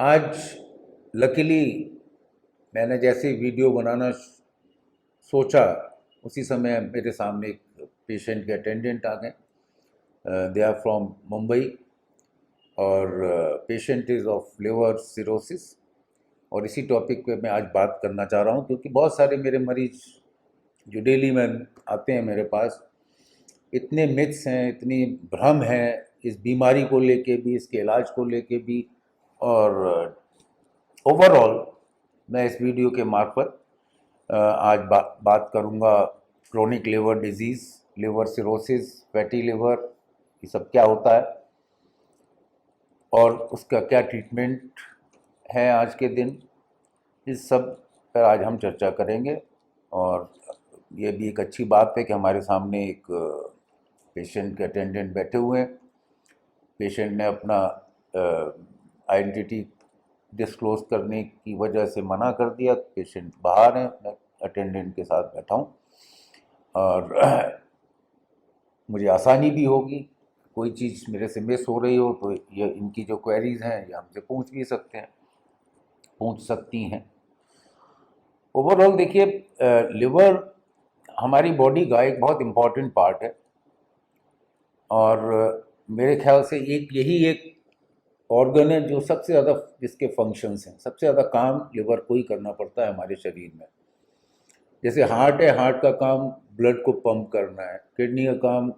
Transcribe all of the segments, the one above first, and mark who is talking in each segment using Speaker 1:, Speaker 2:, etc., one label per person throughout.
Speaker 1: आज लकीली मैंने जैसे वीडियो बनाना सोचा, उसी समय मेरे सामने एक पेशेंट के अटेंडेंट आ गए। दे आर फ्रॉम मुंबई और patient is of liver cirrhosis. और इसी टॉपिक पे मैं आज बात करना चाह रहा हूँ, क्योंकि बहुत सारे मेरे मरीज जो डेली में आते हैं मेरे पास, इतने मिथ्स हैं, इतनी भ्रम है इस बीमारी को लेके भी, इसके इलाज को लेके भी। और ओवरऑल मैं इस वीडियो के मार्फत आज बात करूंगा chronic liver disease, liver cirrhosis, fatty liver, ये सब क्या होता है और उसका क्या ट्रीटमेंट है आज के दिन। इस सब पर आज हम चर्चा करेंगे। और ये भी एक अच्छी बात है कि हमारे सामने एक पेशेंट के अटेंडेंट बैठे हुए हैं। पेशेंट ने अपना आइडेंटिटी डिस्क्लोज करने की वजह से मना कर दिया। पेशेंट बाहर है, मैं अटेंडेंट के साथ बैठा हूँ और मुझे आसानी भी होगी। कोई चीज़ मेरे से मिस हो रही हो तो ये इनकी जो क्वेरीज़ हैं ये हमसे पूछ सकती हैं। ओवरऑल देखिए, लिवर हमारी बॉडी का एक बहुत इम्पॉर्टेंट पार्ट है और मेरे ख्याल से यही एक ऑर्गन है जो सबसे ज़्यादा, जिसके फंक्शंस हैं, सबसे ज़्यादा काम लिवर को ही करना पड़ता है हमारे शरीर में। जैसे हार्ट है, हार्ट का काम ब्लड को पंप करना है। किडनी का काम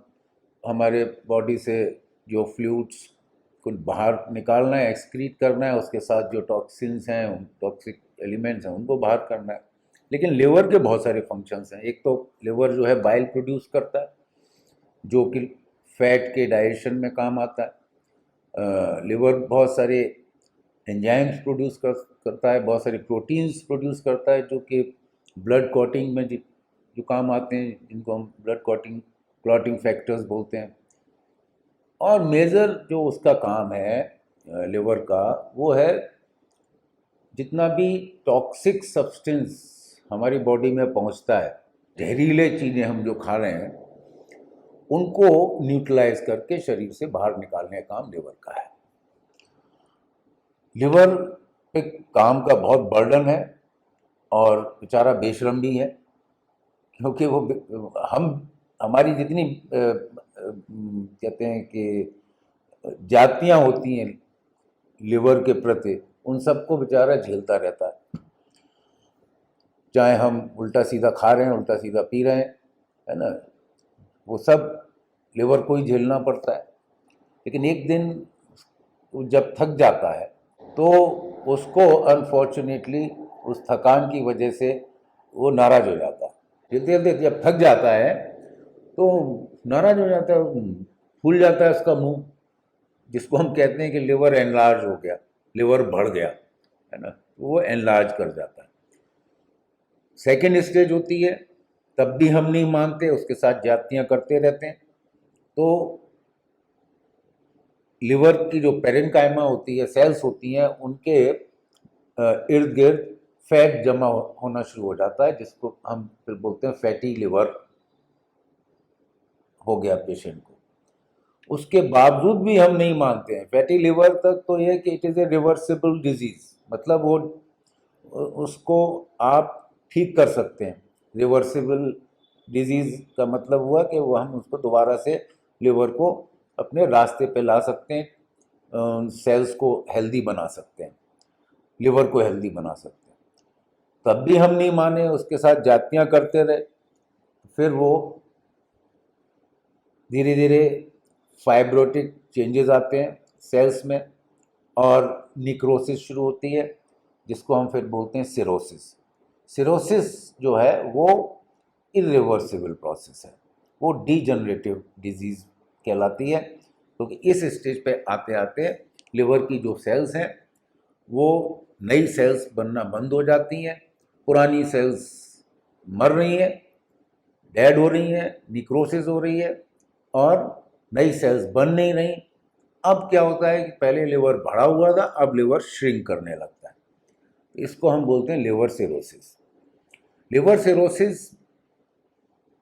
Speaker 1: हमारे बॉडी से जो फ्लूइड्स को बाहर निकालना है, एक्सक्रीट करना है, उसके साथ जो टॉक्सिन्स हैं, टॉक्सिक एलिमेंट्स हैं, उनको बाहर करना है। लेकिन लिवर के बहुत सारे फंक्शंस हैं। एक तो लिवर जो है बाइल प्रोड्यूस करता है, जो कि फैट के डाइजेशन में काम आता है। लिवर बहुत सारे एंजाइम्स प्रोड्यूस करता है, बहुत सारे प्रोटीन्स प्रोड्यूस करता है, जो कि ब्लड क्लॉटिंग में जो काम आते हैं, जिनको हम ब्लड क्लॉटिंग फैक्टर्स बोलते हैं। और मेजर जो उसका काम है लिवर का, वो है जितना भी टॉक्सिक सब्सटेंस हमारी बॉडी में पहुंचता है, जहरीले चीज़ें हम जो खा रहे हैं, उनको न्यूट्रलाइज करके शरीर से बाहर निकालने का काम लिवर का है। लिवर पे काम का बहुत बर्डन है और बेचारा बेशरम भी है, क्योंकि वो हमारी जितनी कहते हैं कि जातियां होती हैं लिवर के प्रति, उन सबको बेचारा झेलता रहता है। चाहे हम उल्टा सीधा खा रहे हैं, उल्टा सीधा पी रहे हैं, है ना, वो सब लिवर को ही झेलना पड़ता है। लेकिन एक दिन वो जब थक जाता है तो उसको अनफॉर्चुनेटली उस थकान की वजह से वो नाराज़ हो जाता है। जल्दी जल्दी जब थक जाता है तो नाराज़ हो जाता है, फूल जाता है उसका मुंह, जिसको हम कहते हैं कि लिवर एनलार्ज हो गया, लिवर बढ़ गया, है ना, तो वो एनलार्ज कर जाता है। सेकेंड स्टेज होती है, तब भी हम नहीं मानते, उसके साथ जातियाँ करते रहते हैं। तो लिवर की जो पेरेन्काइमा होती है, सेल्स होती हैं, उनके इर्द गिर्द फैट जमा होना शुरू हो जाता है, जिसको हम फिर बोलते हैं फैटी लिवर हो गया पेशेंट को। उसके बावजूद भी हम नहीं मानते हैं। फैटी लिवर तक तो यह कि it is a reversible disease, मतलब वो उसको आप ठीक कर सकते हैं। रिवर्सिबल डिजीज़ का मतलब हुआ कि वो हम उसको दोबारा से लिवर को अपने रास्ते पे ला सकते हैं, सेल्स को हेल्दी बना सकते हैं, लिवर को हेल्दी बना सकते हैं। तब भी हम नहीं माने, उसके साथ जातियाँ करते रहे। फिर वो धीरे धीरे फाइब्रोटिक चेंजेस आते हैं सेल्स में और निक्रोसिस शुरू होती है, जिसको हम फिर बोलते हैं सिरोसिस। सिरोसिस जो है वो इरिवर्सिबल प्रोसेस है, वो डीजनरेटिव डिजीज़ कहलाती है, क्योंकि इस स्टेज पे आते आते लिवर की जो सेल्स हैं वो नई सेल्स बनना बंद हो जाती हैं, पुरानी सेल्स मर रही हैं, डेड हो रही हैं, निक्रोसिस हो रही है और नई सेल्स बन नहीं रही। अब क्या होता है कि पहले लिवर बढ़ा हुआ था, अब लिवर श्रिंक करने लगता है। इसको हम बोलते हैं लिवर सिरोसिस। लिवर सिरोसिस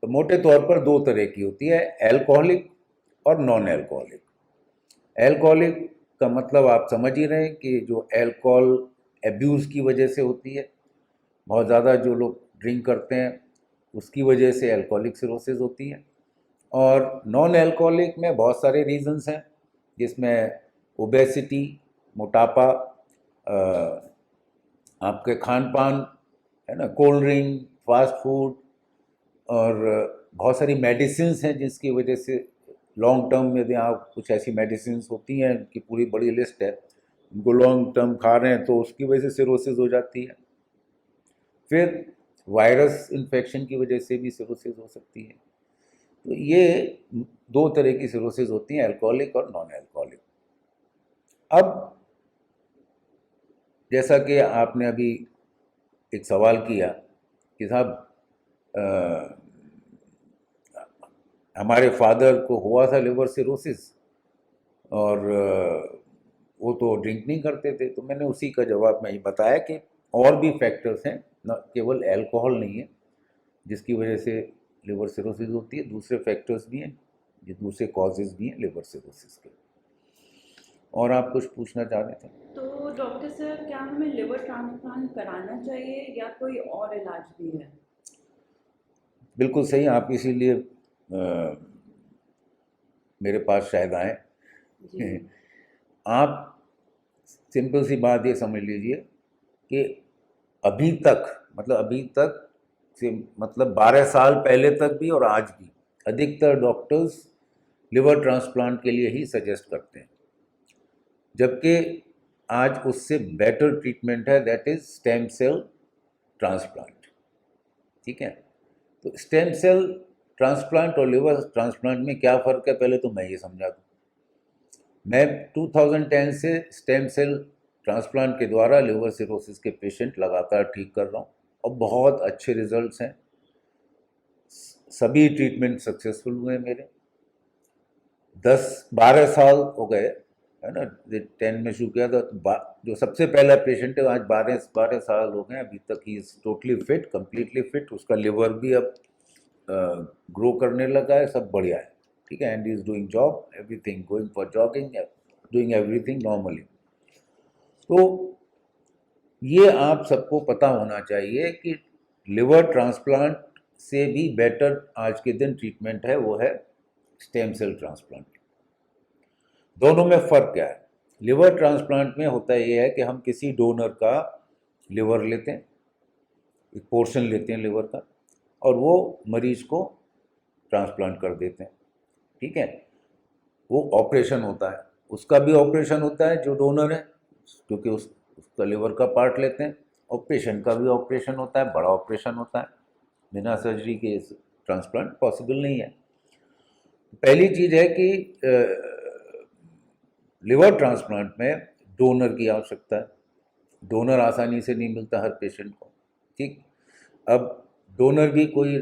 Speaker 1: मोटे तौर पर दो तरह की होती है, एल्कोहलिक और नॉन एल्कोहलिक। एल्कोहलिक उसका मतलब आप समझ ही रहे हैं कि जो अल्कोहल एब्यूज़ की वजह से होती है, बहुत ज़्यादा जो लोग ड्रिंक करते हैं उसकी वजह से अल्कोहलिक सिरोसिस होती है। और नॉन अल्कोहलिक में बहुत सारे रीजंस हैं, जिसमें ओबेसिटी, मोटापा, आपके खान पान है ना, कोल्ड ड्रिंक, फास्ट फूड, और बहुत सारी मेडिसिन्स हैं जिसकी वजह से लॉन्ग टर्म में यदि आप कुछ ऐसी मेडिसिन्स होती हैं उनकी पूरी बड़ी लिस्ट है, उनको लॉन्ग टर्म खा रहे हैं तो उसकी वजह से सिरोसिस हो जाती है। फिर वायरस इन्फेक्शन की वजह से भी सिरोसिस हो सकती है। तो ये दो तरह की सिरोसिस होती हैं, अल्कोहलिक और नॉन अल्कोहलिक। अब जैसा कि आपने अभी एक सवाल किया कि साहब हमारे फादर को हुआ था लिवर सिरोसिस और वो तो ड्रिंक नहीं करते थे, तो मैंने उसी का जवाब में ही बताया कि और भी फैक्टर्स हैं, न केवल अल्कोहल नहीं है जिसकी वजह से लिवर सिरोसिस होती है, दूसरे फैक्टर्स भी हैं, ये दूसरे कॉजेज़ भी हैं लिवर सिरोसिस के। और आप कुछ पूछना चाह रहे थे?
Speaker 2: तो डॉक्टर सर, क्या हमें लिवर ट्रांसप्लांट कराना चाहिए या कोई और इलाज भी है?
Speaker 1: बिल्कुल सही, आप इसीलिए मेरे पास शायद आए।
Speaker 2: जी।
Speaker 1: आप सिंपल सी बात ये समझ लीजिए कि अभी तक से मतलब 12 साल पहले तक भी और आज भी अधिकतर डॉक्टर्स लिवर ट्रांसप्लांट के लिए ही सजेस्ट करते हैं, जबकि आज उससे बेटर ट्रीटमेंट है, that is stem cell transplant. ठीक है, तो स्टेम सेल ट्रांसप्लांट और लिवर ट्रांसप्लांट में क्या फ़र्क है, पहले तो मैं ये समझा दूँ। मैं 2010 से स्टेम सेल ट्रांसप्लांट के द्वारा लिवर सिरोसिस के पेशेंट लगातार ठीक कर रहा हूँ और बहुत अच्छे रिजल्ट्स हैं। सभी ट्रीटमेंट सक्सेसफुल हुए मेरे। 10-12 साल हो गए, है ना, 10 में शुरू किया था तो जो सबसे पहला पेशेंट है आज 12 साल हो गए, अभी तक he is totally fit, completely fit. उसका लिवर भी अब ग्रो करने लगा है, सब बढ़िया है। ठीक है, and is doing job, everything, going for jogging, doing everything normally. तो ये आप सबको पता होना चाहिए कि लिवर ट्रांसप्लांट से भी बेटर आज के दिन ट्रीटमेंट है, वो है स्टेम सेल ट्रांसप्लांट। दोनों में फ़र्क क्या है? लिवर ट्रांसप्लांट में होता ये है कि हम किसी डोनर का लिवर लेते हैं, एक पोर्शन लेते हैं लिवर का, और वो मरीज को ट्रांसप्लांट कर देते हैं। ठीक है, वो ऑपरेशन होता है, उसका भी ऑपरेशन होता है जो डोनर है, क्योंकि उसका लिवर का पार्ट लेते हैं, और पेशेंट का भी ऑपरेशन होता है, बड़ा ऑपरेशन होता है। बिना सर्जरी के ट्रांसप्लांट पॉसिबल नहीं है। पहली चीज़ है कि लिवर ट्रांसप्लांट में डोनर की आवश्यकता है। डोनर आसानी से नहीं मिलता हर पेशेंट को। ठीक, अब डोनर भी कोई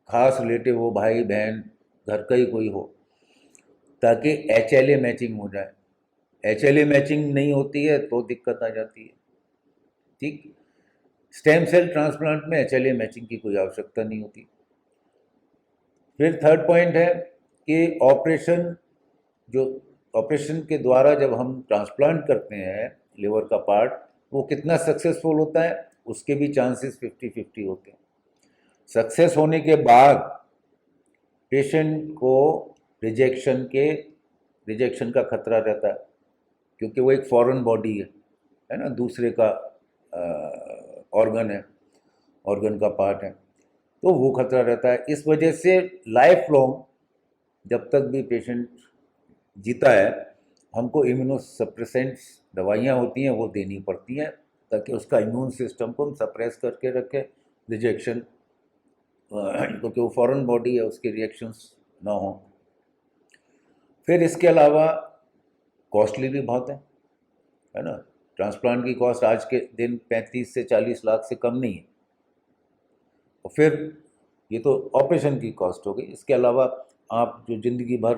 Speaker 1: खास रिलेटिव हो, भाई बहन, घर का ही कोई हो, ताकि HLA मैचिंग हो जाए। HLA मैचिंग नहीं होती है तो दिक्कत आ जाती है। ठीक, स्टेम सेल ट्रांसप्लांट में HLA मैचिंग की कोई आवश्यकता नहीं होती। फिर थर्ड पॉइंट है कि जो ऑपरेशन के द्वारा जब हम ट्रांसप्लांट करते हैं लिवर का पार्ट, वो कितना सक्सेसफुल होता है, उसके भी चांसेस 50-50 होते हैं। सक्सेस होने के बाद पेशेंट को रिजेक्शन का खतरा रहता है, क्योंकि वो एक फॉरेन बॉडी है ना, दूसरे का ऑर्गन का पार्ट है, तो वो खतरा रहता है। इस वजह से लाइफ लॉन्ग जब तक भी पेशेंट जीता है, हमको इम्यूनोसप्रेसेंट्स दवाइयाँ होती हैं वो देनी पड़ती हैं, ताकि उसका इम्यून सिस्टम को हम सप्रेस करके रखें, रिजेक्शन, क्योंकि वो फॉरेन बॉडी है, उसके रिएक्शंस ना हो। फिर इसके अलावा कॉस्टली भी बहुत है ना। ट्रांसप्लांट की कॉस्ट आज के दिन 35 से 40 लाख से कम नहीं है। और फिर ये तो ऑपरेशन की कॉस्ट हो गई, इसके अलावा आप जो ज़िंदगी भर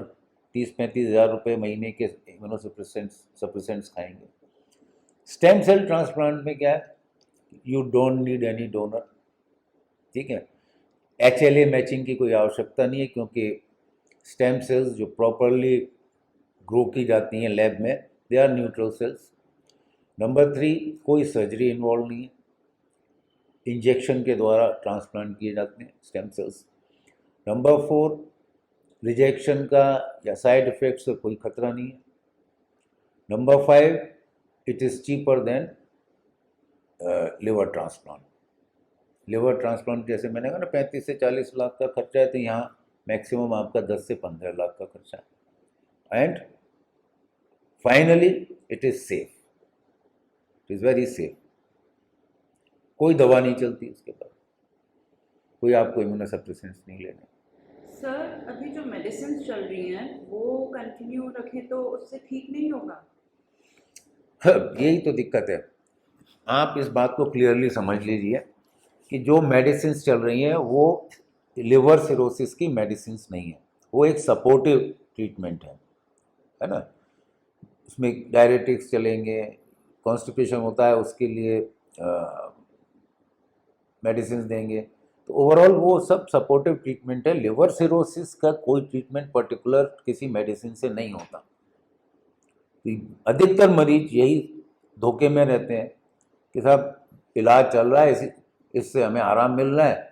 Speaker 1: 30-35 हज़ार रुपये महीने के सप्रेसेंट्स खाएंगे। स्टेम सेल ट्रांसप्लांट में क्या है, you don't need any donor. ठीक है, HLA मैचिंग की कोई आवश्यकता नहीं है, क्योंकि स्टेम सेल्स जो प्रॉपरली ग्रो की जाती हैं लैब में, they are neutral cells. Number 3, कोई सर्जरी इन्वॉल्व नहीं है, इंजेक्शन के द्वारा ट्रांसप्लांट किए जाते हैं स्टेम सेल्स। नंबर 4, रिजेक्शन का या साइड इफेक्ट से कोई खतरा नहीं है। Number 5, it is cheaper than liver transplant. Liver transplant जैसे मैंने कहा ना 35 से 40 लाख का खर्चा है, तो यहाँ मैक्सिमम आपका 10 से 15 लाख का खर्चा है। And finally it is safe, it is very safe. कोई दवा नहीं चलती इसके बाद, कोई आपको इम्यूनोसप्रेसेंट्स नहीं लेने।
Speaker 2: सर अभी जो मेडिसिन चल रही हैं वो कंटिन्यू रखें तो उससे ठीक नहीं होगा?
Speaker 1: यही तो दिक्कत है। आप इस बात को क्लियरली समझ लीजिए कि जो मेडिसिन चल रही हैं वो लिवर सिरोसिस की मेडिसिन नहीं है, वो एक सपोर्टिव ट्रीटमेंट है ना। उसमें डायरेटिक्स चलेंगे, कॉन्स्टिपेशन होता है उसके लिए मेडिसिन देंगे, तो ओवरऑल वो सब सपोर्टिव ट्रीटमेंट है। लिवर सिरोसिस का कोई ट्रीटमेंट पर्टिकुलर किसी मेडिसिन से नहीं होता। तो अधिकतर मरीज यही धोखे में रहते हैं कि साहब इलाज चल रहा है, इससे हमें आराम मिल रहा है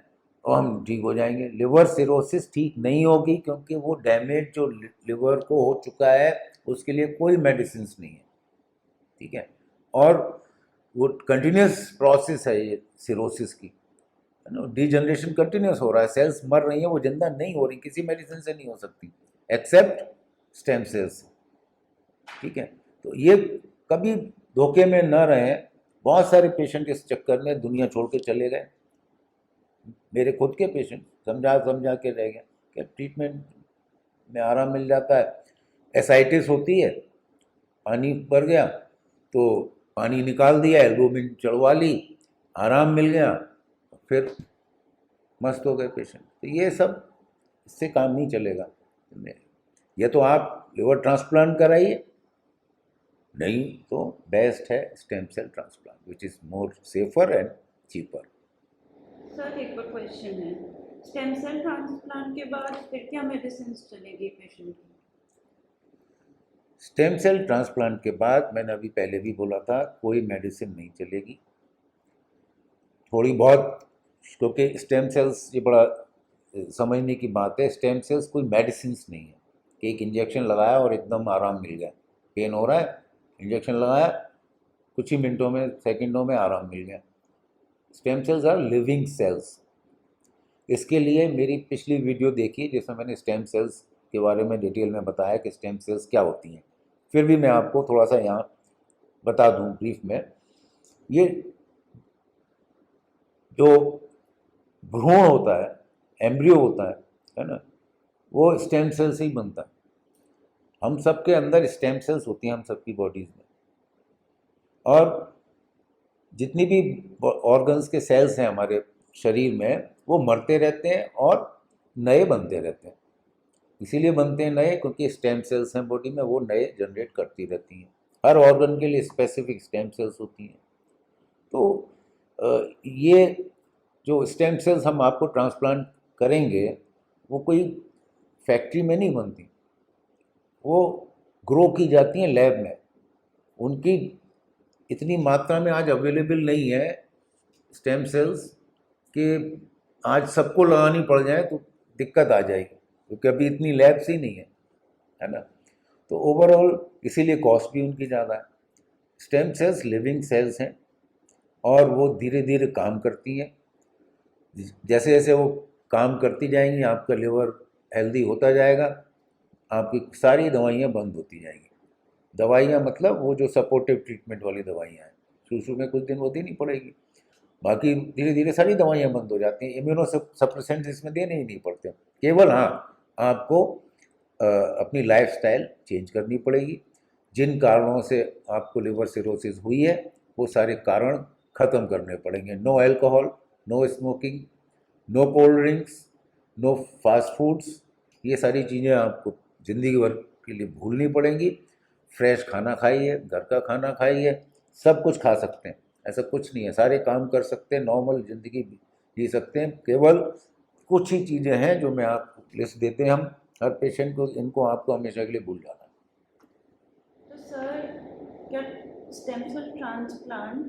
Speaker 1: और हम ठीक हो जाएंगे। लिवर सिरोसिस ठीक नहीं होगी, क्योंकि वो डैमेज जो लिवर को हो चुका है उसके लिए कोई मेडिसिन नहीं है, ठीक है। और वो कंटिन्यूस प्रोसेस है ये सिरोसिस की, है ना। डिजनरेशन कंटिन्यूस हो रहा है, सेल्स मर रही हैं, वो जिंदा नहीं हो रही, किसी मेडिसिन से नहीं हो सकती एक्सेप्ट स्टेम सेल्स, ठीक है। तो ये कभी धोखे में न रहें। बहुत सारे पेशेंट इस चक्कर में दुनिया छोड़ के चले गए, मेरे खुद के पेशेंट समझा समझा के रह गए कि ट्रीटमेंट में आराम मिल जाता है। एसाइटिस होती है, पानी भर गया तो पानी निकाल दिया, एल्बुमिन चढ़वा ली, आराम मिल गया, फिर मस्त हो गए पेशेंट। तो ये सब इससे काम नहीं चलेगा। ये तो आप लिवर ट्रांसप्लांट कराइए, नहीं तो बेस्ट है stem cell transplant, which is more safer and cheaper.
Speaker 2: Sir एक और क्वेश्चन है, स्टेम सेल ट्रांसप्लांट के बाद फिर क्या मेडिसिन चलेगी पेशेंट की?
Speaker 1: स्टेम सेल ट्रांसप्लांट के बाद मैंने अभी पहले भी बोला था, कोई मेडिसिन नहीं चलेगी। थोड़ी बहुत, क्योंकि स्टेम सेल्स ये बड़ा समझने की बात है, स्टेम सेल्स कोई मेडिसिन नहीं है कि एक इंजेक्शन लगाया और एकदम आराम मिल गया। पेन हो रहा है, इंजेक्शन लगाया, कुछ ही मिनटों में सेकंडों में आराम मिल गया। Stem cells are living cells. इसके लिए मेरी पिछली वीडियो देखिए जिसमें मैंने स्टेम सेल्स के बारे में डिटेल में बताया कि स्टेम सेल्स क्या होती हैं। फिर भी मैं आपको थोड़ा सा यहाँ बता दूँ ब्रीफ में। ये जो भ्रूण होता है, एम्ब्रियो होता है ना, वो स्टेम सेल से ही बनता है। हम सबके अंदर स्टेम सेल्स होती हैं, हम सबकी बॉडीज़ में। और जितनी भी ऑर्गन्स के सेल्स हैं हमारे शरीर में, वो मरते रहते हैं और नए बनते रहते हैं। इसीलिए बनते हैं नए, क्योंकि स्टेम सेल्स हैं बॉडी में, वो नए जनरेट करती रहती हैं। हर ऑर्गन के लिए स्पेसिफिक स्टेम सेल्स होती हैं। तो ये जो स्टेम सेल्स हम आपको ट्रांसप्लांट करेंगे, वो कोई फैक्ट्री में नहीं बनती, वो ग्रो की जाती हैं लैब में। उनकी इतनी मात्रा में आज अवेलेबल नहीं है स्टेम सेल्स कि आज सबको लगानी पड़ जाए तो दिक्कत आ जाएगी, क्योंकि अभी इतनी लैब्स ही नहीं है ना। तो ओवरऑल इसीलिए कॉस्ट भी उनकी ज़्यादा है। स्टेम सेल्स लिविंग सेल्स हैं और वो धीरे धीरे काम करती हैं। जैसे जैसे वो काम करती जाएंगी, आपका लिवर हेल्दी होता जाएगा, आपकी सारी दवाइयाँ बंद होती जाएंगी। दवाइयाँ मतलब वो जो सपोर्टिव ट्रीटमेंट वाली दवाइयाँ हैं, शुरू में कुछ दिन वो देनी पड़ेगी, बाकी धीरे धीरे सारी दवाइयाँ बंद हो जाती हैं। इम्यूनो सप्रेसेंट्स इसमें देने ही नहीं पड़ते। केवल हाँ, आपको अपनी लाइफस्टाइल चेंज करनी पड़ेगी। जिन कारणों से आपको लिवर सिरोसिस हुई है, वो सारे कारण ख़त्म करने पड़ेंगे। No alcohol, no smoking, no cold drinks, no fast foods, ये सारी चीज़ें आपको ज़िंदगी भर के लिए भूलनी पड़ेंगी। फ्रेश खाना खाइए, घर का खाना खाइए, सब कुछ खा सकते हैं, ऐसा कुछ नहीं है, सारे काम कर सकते हैं, नॉर्मल ज़िंदगी जी सकते हैं। केवल कुछ ही चीज़ें हैं जो मैं आपको लिस्ट देते हैं हम हर पेशेंट को, इनको आपको हमेशा के लिए भूल जाना है।
Speaker 2: तो सर स्टेम सेल ट्रांसप्लांट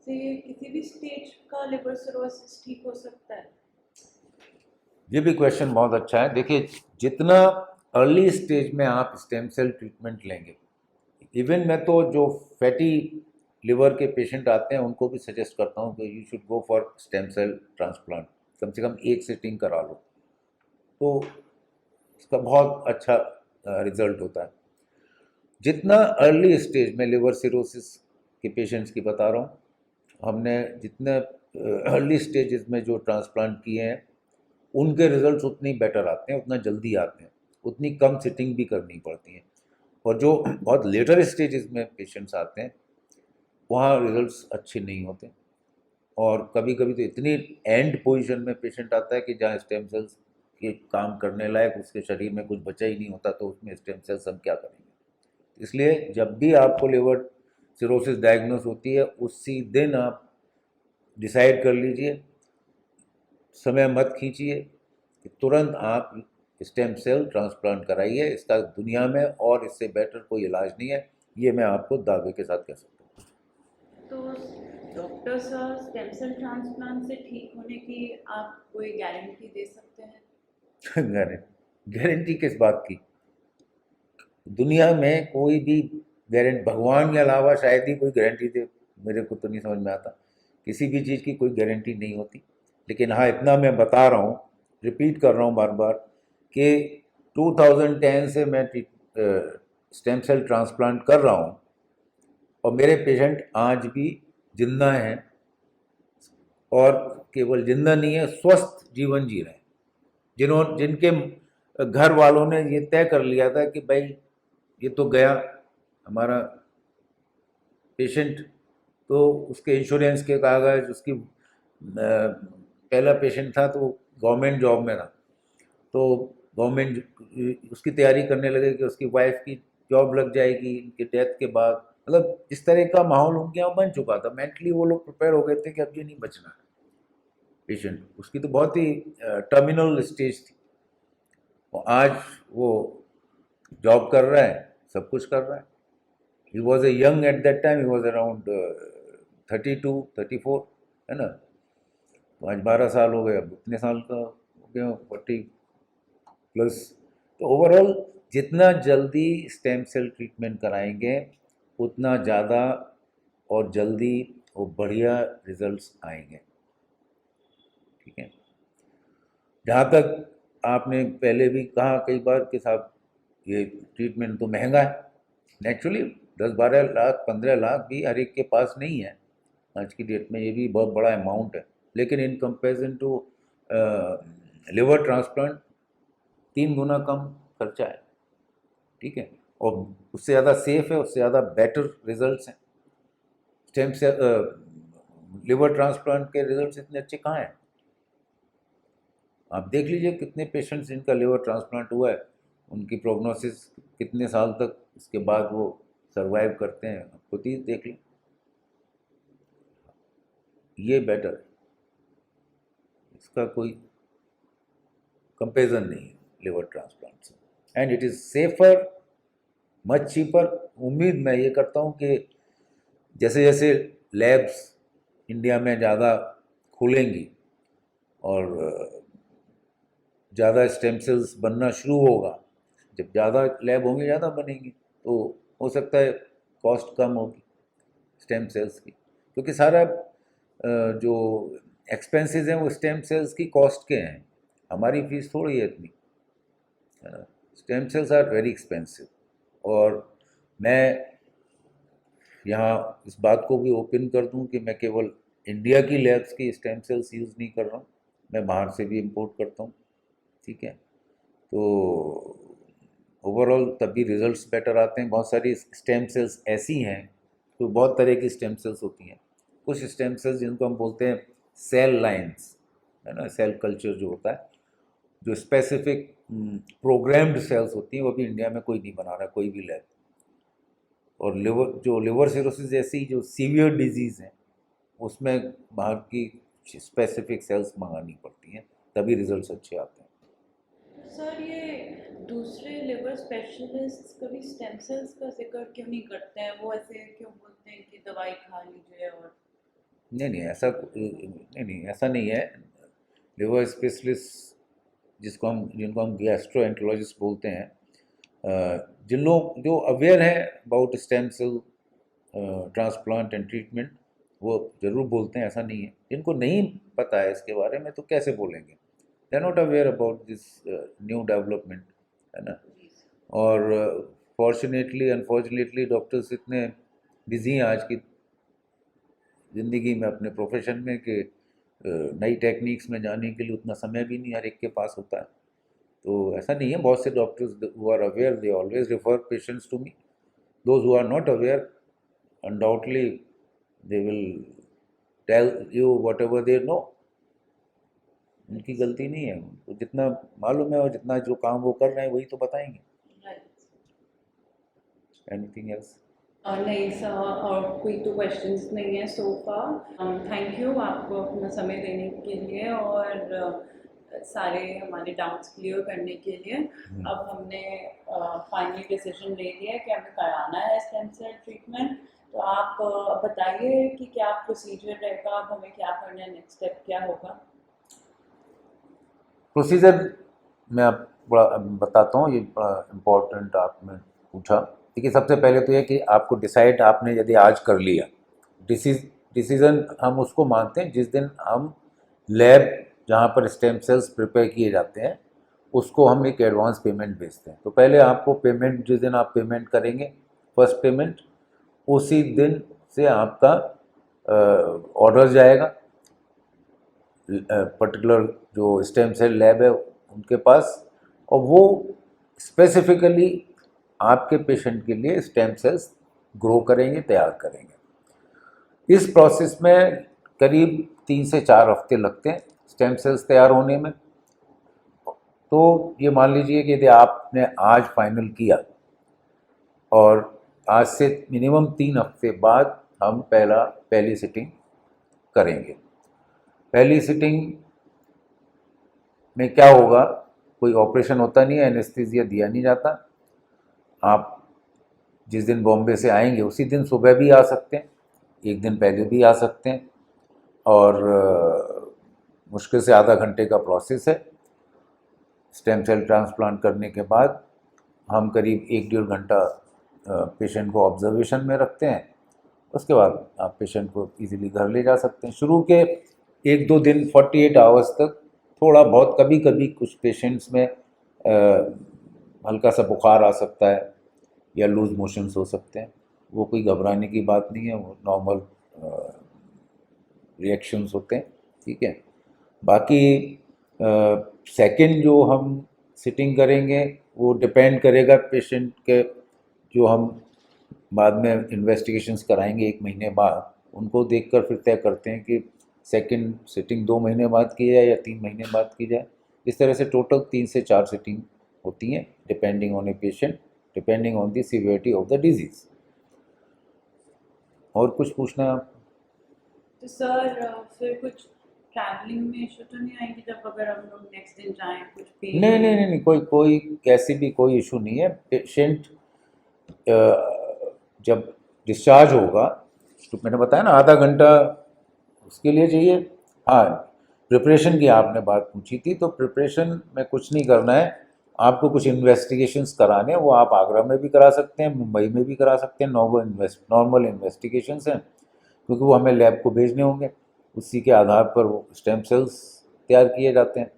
Speaker 2: से किसी भी स्टेज का लिवर सिरोसिस ठीक हो सकता है?
Speaker 1: ये भी क्वेश्चन बहुत अच्छा है। देखिए, जितना अर्ली स्टेज में आप स्टेम सेल ट्रीटमेंट लेंगे, इवन मैं तो जो फैटी लिवर के पेशेंट आते हैं उनको भी सजेस्ट करता हूँ कि you should go for stem cell transplant, कम से कम एक सिटिंग करा लो तो इसका बहुत अच्छा रिजल्ट होता है। जितना अर्ली स्टेज में लिवर सिरोसिस के पेशेंट्स की बता रहा हूँ, हमने जितने अर्ली स्टेजेस में जो ट्रांसप्लांट किए हैं उनके रिजल्ट्स उतने बेटर आते हैं, उतना जल्दी आते हैं, उतनी कम सिटिंग भी करनी पड़ती है। और जो बहुत लेटर स्टेजेस में पेशेंट्स आते हैं वहाँ रिजल्ट्स अच्छे नहीं होते, और कभी कभी तो इतनी एंड पोजीशन में पेशेंट आता है कि जहाँ स्टेम सेल्स के काम करने लायक उसके शरीर में कुछ बचा ही नहीं होता, तो उसमें स्टेम सेल्स हम क्या करेंगे। इसलिए जब भी आपको लिवर सिरोसिस डायग्नोस होती है उसी दिन आप डिसाइड कर लीजिए, समय मत खींचिए कि तुरंत आप स्टेम सेल ट्रांसप्लांट कराइए। इसका दुनिया में और इससे बेटर कोई इलाज नहीं है, ये मैं आपको दावे के साथ कह सकता
Speaker 2: तो doctor sir, stem cell transplant से ठीक होने की आप कोई गारंटी दे सकते हैं?
Speaker 1: हूँ। गारंटी किस बात की? दुनिया में कोई भी गारंटी, भगवान के अलावा शायद ही कोई गारंटी दे, मेरे को तो नहीं समझ में आता। किसी भी चीज़ की कोई गारंटी नहीं होती। लेकिन हाँ, इतना मैं बता रहा हूँ, रिपीट कर रहा हूँ बार बार कि 2010 से मैं स्टेम सेल ट्रांसप्लांट कर रहा हूँ और मेरे पेशेंट आज भी जिंदा हैं, और केवल जिंदा नहीं है, स्वस्थ जीवन जी रहे हैं। जिनके घर वालों ने ये तय कर लिया था कि भाई ये तो गया हमारा पेशेंट, तो उसके इंश्योरेंस के कागज, उसकी पहला पेशेंट था तो गवर्नमेंट जॉब में था, तो गवर्नमेंट उसकी तैयारी करने लगे कि उसकी वाइफ की जॉब लग जाएगी इनके डेथ के बाद। मतलब इस तरह का माहौल उनके यहाँ बन चुका था, मेंटली वो लोग प्रिपेयर हो गए थे कि अब ये नहीं बचना है पेशेंट। उसकी तो बहुत ही टर्मिनल स्टेज थी, और आज वो जॉब कर रहा है, सब कुछ कर रहा है। He was a young at that time, he was around 32 34, है ना। तो आज 12 साल हो गए, अब इतने साल का हो गया 40 प्लस। तो ओवरऑल जितना जल्दी स्टेम सेल ट्रीटमेंट कराएंगे उतना ज़्यादा और जल्दी वो बढ़िया रिजल्ट्स आएंगे, ठीक है। जहाँ तक आपने पहले भी कहा कई बार कि साहब ये ट्रीटमेंट तो महंगा है, नेचुरली 10 12 लाख 15 लाख भी हर एक के पास नहीं है आज की डेट में, ये भी बहुत बड़ा अमाउंट है। लेकिन in comparison to liver transplant 3 गुना कम खर्चा है, ठीक है, और उससे ज़्यादा सेफ है, उससे ज़्यादा बेटर रिजल्ट्स हैं। स्टेम से लिवर ट्रांसप्लांट के रिजल्ट्स इतने अच्छे कहाँ हैं? आप देख लीजिए कितने पेशेंट्स जिनका लिवर ट्रांसप्लांट हुआ है, उनकी प्रोग्नोसिस कितने साल तक उसके बाद वो सरवाइव करते हैं, आप खुद ही देख लें। ये बेटर है, इसका कोई कंपेरिजन नहीं है लिवर ट्रांसप्लांट से, and it is safer, much cheaper. उम्मीद मैं ये करता हूँ कि जैसे जैसे लैब्स इंडिया में ज़्यादा खुलेंगी और ज़्यादा स्टेम सेल्स बनना शुरू होगा, जब ज़्यादा लैब होंगे, ज़्यादा बनेंगी, तो हो सकता है कॉस्ट कम होगी स्टेम सेल्स की, क्योंकि सारा जो एक्सपेंसेस हैं वो स्टेम सेल्स की कॉस्ट के हैं, हमारी फीस थोड़ी है इतनी। Stem cells are very expensive, और मैं यहाँ इस बात को भी ओपन कर दूं कि मैं केवल इंडिया की लैब्स की स्टेम सेल्स यूज़ नहीं कर रहा हूँ, मैं बाहर से भी इंपोर्ट करता हूँ, ठीक है। तो ओवरऑल तभी रिजल्ट्स बेटर आते हैं। बहुत सारी स्टेम सेल्स ऐसी हैं, तो बहुत तरह की स्टेम सेल्स होती हैं। कुछ स्टेम सेल्स जिनको हम बोलते हैं सेल लाइंस, है ना, सेल कल्चर जो होता है, जो स्पेसिफिक प्रोग्राम्ड सेल्स होती हैं, वो भी इंडिया में कोई नहीं बना रहा, कोई भी लैब। और लिवर सिरोसिस जैसी जो सीवियर डिजीज़ है उसमें बाहर की स्पेसिफिक सेल्स मंगानी पड़ती हैं, तभी रिजल्ट्स अच्छे आते हैं।
Speaker 2: सर, ये दूसरे लिवर स्पेशलिस्ट कभी स्टेम सेल्स का जिक्र क्यों नहीं करते हैं? वो ऐसे क्यों बोलते हैं कि दवाई खा लीजिए और
Speaker 1: नहीं नहीं, ऐसा नहीं है। लिवर स्पेशलिस्ट जिनको हम गैस्ट्रोएंटरोलॉजिस्ट बोलते हैं, जिन लोग जो अवेयर हैं about stem cell transplant and treatment, वो ज़रूर बोलते हैं, ऐसा नहीं है। जिनको नहीं पता है इसके बारे में तो कैसे बोलेंगे? They are not aware about this new development, है ना।
Speaker 2: जी सर।
Speaker 1: और फॉर्चुनेटली अनफॉर्चुनेटली डॉक्टर्स इतने बिजी हैं आज की ज़िंदगी में, अपने प्रोफेशन में, कि नई टेक्निक्स में जाने के लिए उतना समय भी नहीं हर एक के पास होता है। तो ऐसा नहीं है, बहुत से doctors who are aware they always refer patients to me. Those who are not aware undoubtedly they will tell you whatever they know. उनकी गलती नहीं है, उनको जितना मालूम है और जितना जो काम वो कर रहे हैं वही तो बताएंगे।
Speaker 2: राइट।
Speaker 1: Anything else?
Speaker 2: नहीं सर, और कोई तो क्वेश्चंस नहीं है सो फार। थैंक यू आपको अपना समय देने के लिए और सारे हमारे डाउट्स क्लियर करने के लिए। अब हमने फाइनली डिसीजन ले लिया है कि हमें कराना है स्टेम सेल ट्रीटमेंट। तो आप बताइए कि क्या प्रोसीजर रहेगा, अब हमें क्या करना है, नेक्स्ट स्टेप क्या होगा?
Speaker 1: प्रोसीजर मैं आप बड़ा बताता हूँ, ये बड़ा इम्पोर्टेंट आपने पूछा। देखिए, सबसे पहले तो ये कि आपको डिसाइड आपने यदि आज कर लिया, डिसीज़न हम उसको मानते हैं जिस दिन हम लैब जहाँ पर स्टेम सेल्स प्रिपेयर किए जाते हैं उसको हम एक एडवांस पेमेंट भेजते हैं। तो पहले आपको पेमेंट, जिस दिन आप पेमेंट करेंगे फर्स्ट पेमेंट, उसी दिन से आपका ऑर्डर जाएगा पर्टिकुलर जो स्टेम सेल लैब है उनके पास, और वो स्पेसिफिकली आपके पेशेंट के लिए स्टेम सेल्स ग्रो करेंगे, तैयार करेंगे। इस प्रोसेस में करीब 3 से 4 हफ्ते लगते हैं स्टेम सेल्स तैयार होने में। तो ये मान लीजिए कि यदि आपने आज फाइनल किया और आज से मिनिमम 3 हफ्ते बाद हम पहली सिटिंग करेंगे। पहली सिटिंग में क्या होगा, कोई ऑपरेशन होता नहीं है, एनेस्थीसिया दिया नहीं जाता। आप जिस दिन बॉम्बे से आएंगे उसी दिन सुबह भी आ सकते हैं, एक दिन पहले भी आ सकते हैं, और मुश्किल से आधा घंटे का प्रोसेस है। स्टेम सेल ट्रांसप्लांट करने के बाद हम करीब 1-1.5 घंटा पेशेंट को ऑब्जर्वेशन में रखते हैं। उसके बाद आप पेशेंट को इजीली घर ले जा सकते हैं। शुरू के 1-2 दिन 48 आवर्स तक थोड़ा बहुत, कभी कभी कुछ पेशेंट्स में हल्का सा बुखार आ सकता है या लूज मोशंस हो सकते हैं, वो कोई घबराने की बात नहीं है, वो नॉर्मल रिएक्शंस होते हैं, ठीक है। बाकी सेकंड जो हम सिटिंग करेंगे वो डिपेंड करेगा पेशेंट के, जो हम बाद में इन्वेस्टिगेशंस कराएंगे 1 महीने बाद, उनको देखकर फिर तय करते हैं कि सेकंड सिटिंग 2 महीने बाद की जाए या 3 महीने बाद की जाए। इस तरह से टोटल 3 से 4 सिटिंग होती हैं, depending on a patient, depending on the severity of the disease. और कुछ पूछना है आप?
Speaker 2: तो सर फिर कुछ ट्रैवलिंग में इशू तो नहीं आएगी जब अगर हम लोग नेक्स्ट दिन जाएं, कुछ पेन?
Speaker 1: नहीं, कोई कैसी भी कोई इशू नहीं है। पेशेंट जब डिस्चार्ज होगा, तो मैंने बताया ना आधा घंटा उसके लिए चाहिए। हाँ, प्रिपरेशन की आपने बात पूछी थी, तो प्रिपरेशन में कुछ नहीं करना है। आपको कुछ इन्वेस्टिगेशंस कराने हैं, वो आप आगरा में भी करा सकते हैं, मुंबई में भी करा सकते हैं। नॉर्मल इन्वेस्टिगेशंस हैं, क्योंकि वो हमें लैब को भेजने होंगे, उसी के आधार पर वो स्टेम सेल्स तैयार किए जाते हैं।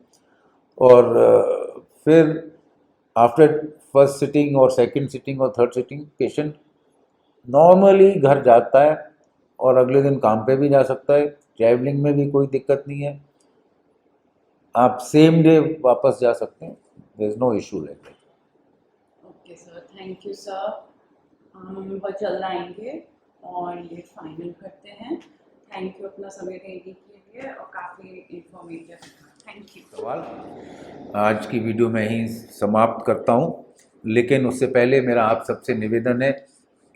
Speaker 1: और फिर आफ्टर फर्स्ट सिटिंग और सेकंड सिटिंग और थर्ड सिटिंग पेशेंट नॉर्मली घर जाता है और अगले दिन काम पे भी जा सकता है। ट्रैवलिंग में भी कोई दिक्कत नहीं है, आप सेम डे वापस जा सकते हैं, there is no issue like that.
Speaker 2: Okay sir, thank you sir. हम बहुत जल्द आएंगे और ये फाइनल करते हैं। थैंक यू अपना समय देने के लिए और काफ़ी इंफॉर्मेटिव था। Thank you.
Speaker 1: सवाल, आज की वीडियो में ही समाप्त करता हूँ, लेकिन उससे पहले मेरा आप सबसे निवेदन है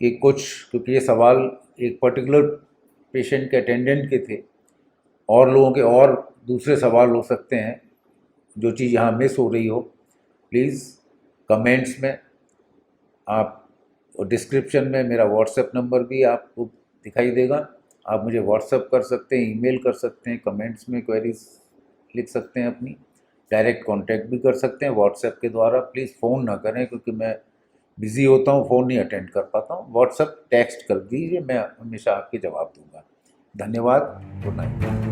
Speaker 1: कि क्योंकि ये सवाल एक पर्टिकुलर पेशेंट के अटेंडेंट के थे, और लोगों के और दूसरे सवाल हो सकते हैं, जो चीज़ यहाँ मिस हो रही हो, प्लीज़ कमेंट्स में आप, डिस्क्रिप्शन में मेरा व्हाट्सएप नंबर भी आपको दिखाई देगा। आप मुझे व्हाट्सएप कर सकते हैं, ईमेल कर सकते हैं, कमेंट्स में क्वेरीज लिख सकते हैं अपनी, डायरेक्ट कांटेक्ट भी कर सकते हैं व्हाट्सएप के द्वारा। प्लीज़ फ़ोन ना करें क्योंकि मैं बिज़ी होता हूँ, फ़ोन नहीं अटेंड कर पाता हूँ। व्हाट्सएप टेक्स्ट कर दीजिए, मैं हमेशा आपके जवाब दूँगा। धन्यवाद। Good night.